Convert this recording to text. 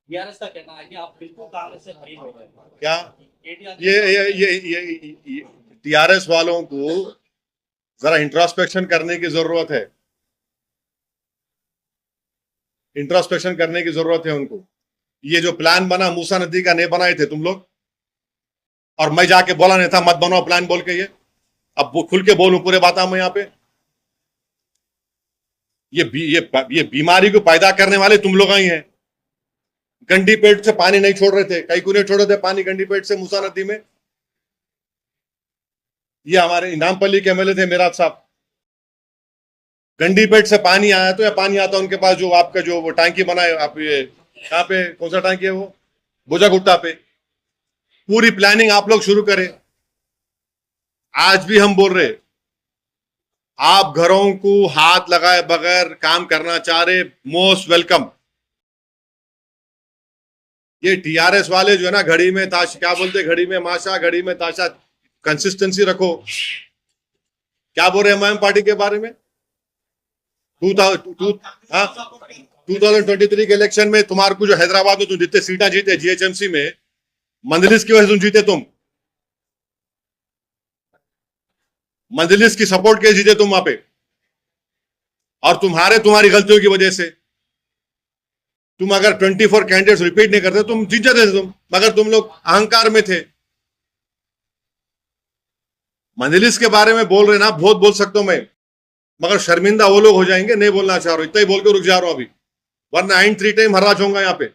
TRS का कहना है कि आप बिल्कुल कांग्रेस से खरीद हो गए। क्या एटीआर ये टीआरएस वालों को जरा इंट्रोस्पेक्शन करने की जरूरत है। इंट्रोस्पेक्शन करने की जरूरत है उनको। ये जो प्लान बना मूसा नदी का, नहीं बनाए थे तुम लोग? और मैं जाके बोला नहीं था मत बनाओ प्लान बोल के? ये अब वो खुल के बोलूं पूरे बात मैं यहाँ पे? ये बीमारी को पैदा करने वाले तुम लोग ही हैं। गंडी पेट से पानी नहीं छोड़ रहे थे, कई को नहीं छोड़ रहे थे पानी गंडी पेट से मूसा नदी में। ये हमारे इनामपल्ली के एमएलए थे मेराज साहब। गंडी पेट से पानी आया तो या पानी आता उनके पास जो आपका जो वो टांकी बनाए आप, ये यहाँ पे कौन सा टांकी है वो, बोजागुट्टा पे। पूरी प्लानिंग आप लोग शुरू करें। आज भी हम बोल रहे, आप घरों को हाथ लगाए बगैर काम करना चाह रहे, मोस्ट वेलकम। ये टीआरएस वाले जो है ना, घड़ी में ताश, क्या बोलते, घड़ी में माशा घड़ी में ताशा, कंसिस्टेंसी रखो। क्या बोल रहे हैं एमआईएम पार्टी के बारे में? 2023 के इलेक्शन में तुम्हारे को जो हैदराबाद में तुम जितने सीटें जीते जीएचएमसी में, मंजलिस की वजह से तुम जीते। तुम मंजलिस की सपोर्ट के जीते तुम वहां पे, और तुम्हारी गलतियों की वजह से। तुम अगर 24 कैंडिडेट्स रिपीट नहीं करते तुम जीत जाते थे तुम, मगर तुम लोग अहंकार में थे। मंजलिस के बारे में बोल रहे ना, बहुत बोल सकता हूं मैं, मगर शर्मिंदा वो लोग हो जाएंगे, नहीं बोलना चाह रहा हूं, इतना ही बोल के रुक जा रहा हूं अभी, वरना आइन 3 टाइम हरा जाऊंगा यहाँ पे।